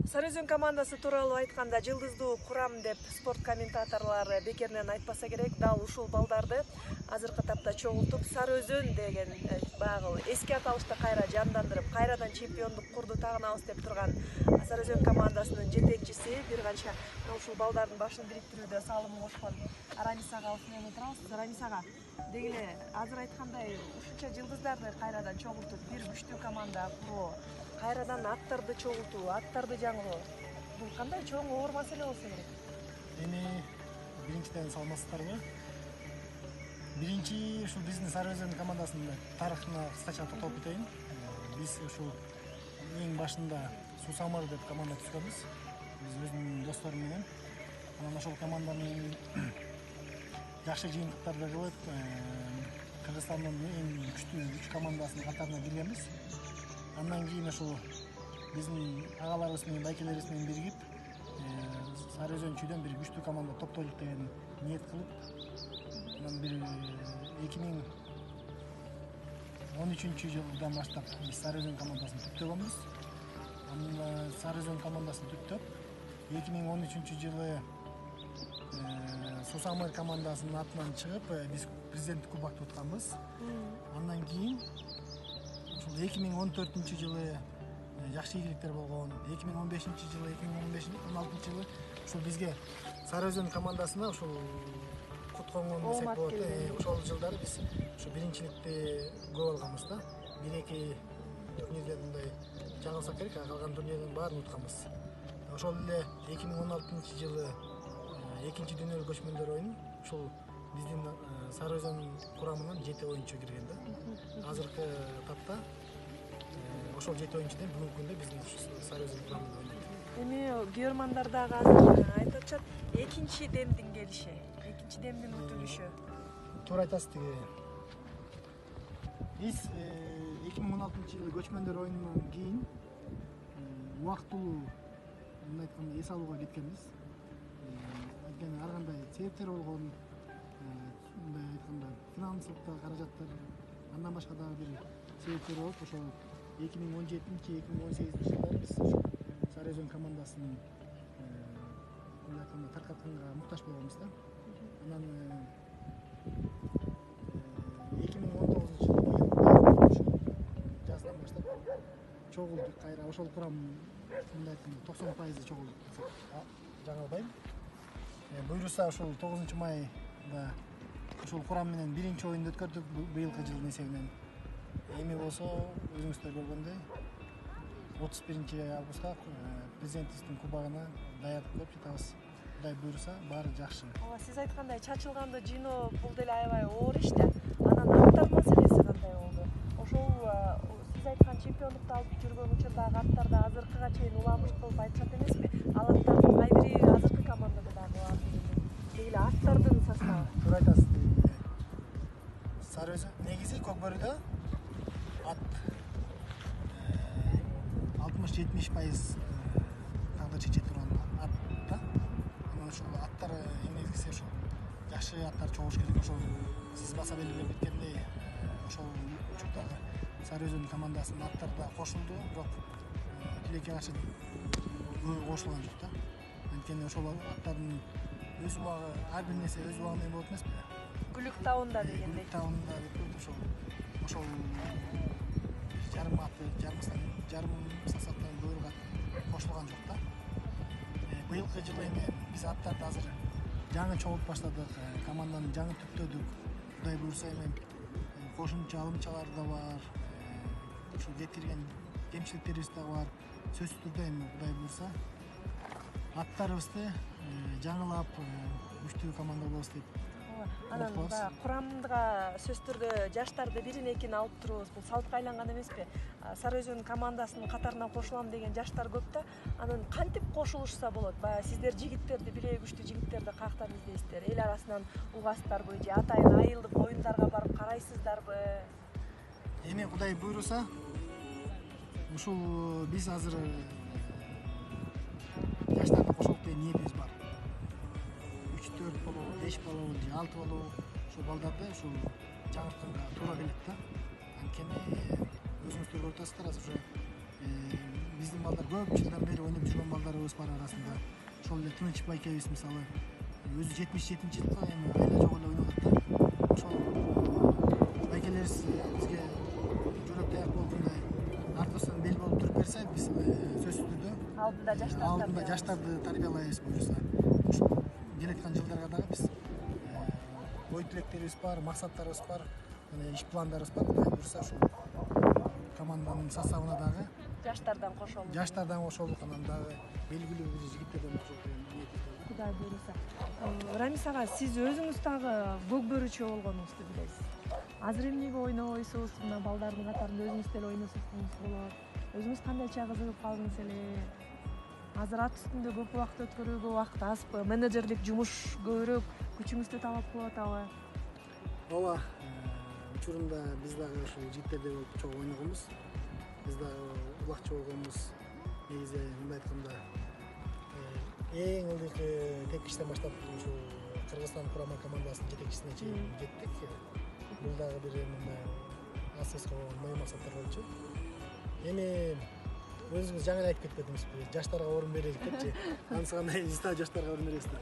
Сары Өзөн командасы тууралуу айтканда жылдыздуу курам деп спорт комментаторлору бекеринен айтпаса керек. Дал ушул балдарды азыркы тапта чогултуп Сары Өзөн деген баягы эски аталышты кайра жандандырып, кайрадан чемпиондук курду тагынабыз деп турган Сары Өзөн командасынын жетекчиси, бир канча ушул балдардын башын бириктирүүдө салымын кошкон Рамисага ушундан отурабыз. Рамис ага, деги эле азыр айткандай ушунча жылдыздарды кайрадан чогултуп, бир күчтүү команда куруу, кайрадан аттарды чогултуу, аттарды жаңыроо. Бул кандай чоң оор маселе болсо керек? Эми биринчиден саламатсыздарбы? Биринчи ушул биздин Сары Өзөн командасынын тарыхына кыскача токтолуп кетейин. Биз ушул эң башында Сусамыр деп команда түзгөнбүз. Биз өзүмдүн досторум менен. Анан ошол команданын жакшы жыйынтыктарды кылып, Кыргызстандын эң күчтүү 3 командасынын катарына киргенбиз. Андан кийин ошол биздин агаларыбыз менен байкелерибиз менен биригип, Сары Өзөнчүдөн бир күчтүү команда топтойлук деген ниет кылып, анан бир 2013 жылдан баштап биз Сары Өзөн командасын түптөгөнбүз. Анан Сары Өзөн командасын түптөп, 2013 жылы Сусамыр командасынын атынан чыгып, биз президенттик кубокду утканбыз. Андан кийин ушул 2014 жылы жакшы ийгиликтер болгон. 2015 жылы, 2016 жылы ушул бизге Сары Өзөн командасына ушул кут конгон десек болот. Ошол жылдары биз ушу биринчиликти көп алганбыз да. 1-2 турнирден мындай жаңылсак керек, калган турнирдин баарын утканбыз. Ошол эле 2016 жылы экинчи дүйнөлүк көчмөндөр оюну ушул биздин Сары Өзөн курамынан 7 оюнчу кирген да. Азыркы тапта ошол 7 оюнчудан бүгүнкү күндө биздин Сары Өзөн курамында ойнойт. Эми күйөрмандар дагы азыр айтып атышат, экинчи демдин келиши, экинчи демдин бүтүлүшү. Туура айтасыз. Биз 2016 жылы көчмөндөр оюнунан кийин убактылуу мындай айтканда эс алууга кеткенбиз. Анткени ар кандай себептер болгон, мындай айтканда финансылык каражаттар, андан башка дагы бир себептер болуп, ошол 2017-2018 жылдары биз Сары Өзөн командасынын мындай айтканда таркатканга муктаж болгонбуз да. Анан 2019 жылы жаздан баштап чогулдук кайра ошол курам мындай айтканда 90% чогулдук десек жаңылбайм. Буйруса ошол 9 майда ошол курам менен биринчи оюнду өткөрдүк быйылкы жылдын эсебинен. Эми болсо өзүңүздөр көргөндөй 31 августта президенттиктин кубогуна даярдык көрүп жатабыз. Кудай буйруса баары жакшы. Ооба, сиз айткандай чачылганды жыйноо бул деле аябай оор иш да. Анан аттар маселеси кандай болду? Ошол сиз айткан чемпиондукту алып жүргөн учурдагы аттарда азыркыга чейин уламыш кылып айтышат эмеспи? Ал аттардын кайбири азыркы командада дагы бар. Деги аттардын составы. Туура айтасыз. Сары Өзөн негизи Көкбөрүдө ат 60-70% тагдыр чече турган ат да. Анан ошол аттар негизи ошол жакшы аттар чогуш керек. Ошол сиз баса белгилеп кеткендей, ошол учурдагы Сары Өзөн командасынын аттары да кошулду, бирок тилекке каршы кошулган жок да. Анткени ошол аттардын өз убагы, ар бир нерсе өз убагында болот эмеспи? Күлүк табында дегендей. Күлүк табында деп ошол жарым аты, жарым сасаттан көбүрөөк ат кошулган жок да. Быйылкы жылы эми биз аттарды азыр жаңы чогултуп баштадык, команданы жаңы түптөдүк. Кудай буйруса эми кошумча алымчалар да бар. Ушул кетирген кемчиликтерибиз да бар. Сөзсүз түрдө эми кудай буйруса аттарыбызды жаңылап күчтүү команда болобуз деп. Анан курамга сөзсүз түрдө жаштарды бирин экин алып турубуз. Бул салтка айланган эмеспи? Сары Өзөн командасынын катарына кошулам деген жаштар көп да. Анан кантип кошулушса болот? Баягы сиздер жигиттерди, бирээ күчтүү жигиттерди каяктан издейсиздер? Эл арасынан угасыздарбы же атайын айылдык оюндарга барып карайсыздарбы? Эми кудай буйруса ушул биз азыр жаштарды кошолуп деген ниетибиз бар. 3-4 болобу, 5 болобу, же 6 болобу, ушул балдарды ушул жаңыртканга туура келет да. Анткени өзүңүздөр көрүп атасыздар, азыр биздин балдар көп жылдан бери ойноп жүргөн балдар. балдарыбыз бар арасында. Ошол эле Тыныч байкебиз мисалы өзү 77-жылкы эми айла жок эле ойноп атты. Ошол байкелерибиз бизге жүрөк таяк болгондой артыбыздан бел болуп туруп берсе, биз сөзсүз түрдө алдында жаштарды тарбиялайбыз буюрса. Ошол келаткан жылдарга дагы биз ой тилектерибиз бар, максаттарыбыз бар, иш пландарыбыз бар. Кудай буюрса ошол команданын составына дагы жаштардан кошолуп, анан дагы белгилүү бир жигиттерден кошолуп деген ниет этебиз. Кудай буюрса. Рамис ага, сиз өзүңүз дагы көк бөрүчү болгонуңузду билебиз. Азыр эмнеге ойнобойсуз? Мына балдардын катарында өзүңүз деле ойносоңуз болот. Өзүңүз кандайча кызыгып калдыңыз эле? Азыр ат үстүндө көп убакыт өткөрүүгө убакыт азбы? Менеджерлик жумуш көбүрөөк күчүңүздү талап кылып атабы? Ооба, учурунда биз дагы ошол жигиттердей болуп чогуу ойногонбуз. Биз дагы улакчы болгонбуз. Негизи мындай айтканда эң ылдыйкы тепкичтен баштап ушул Кыргызстан курама командасынын жетекчисине чейин жеттик. Бул дагы бир мындай асыбызга болгон мыйым максаттар болчу. Эми өзүңүз жаңы эле айтып кетпедиңизби? Жаштарга орун берели депчи. Анысы кандай? Биз дагы жаштарга орун беребиз деп.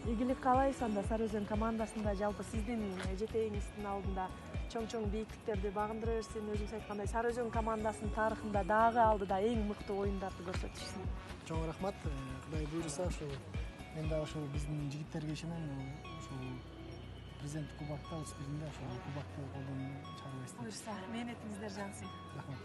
Ийгилик каалайбыз анда Сары Өзөн командасында, жалпы сиздин жетегиңиздин алдында чоң бийиктиктерди багындыра берсин. Өзүңүз айткандай Сары Өзөн командасынын тарыхында дагы алдыда эң мыкты оюндарды көрсөтүшсүн. Чоң рахмат. Кудай буйруса ушул мен дагы ушул биздин жигиттерге ишенем. Ушул президенттик кубокто өз биринде ошол кубокты колдон чыгарбайбыз. Буюрса, мээнетиңиздер жансın. Рахмат.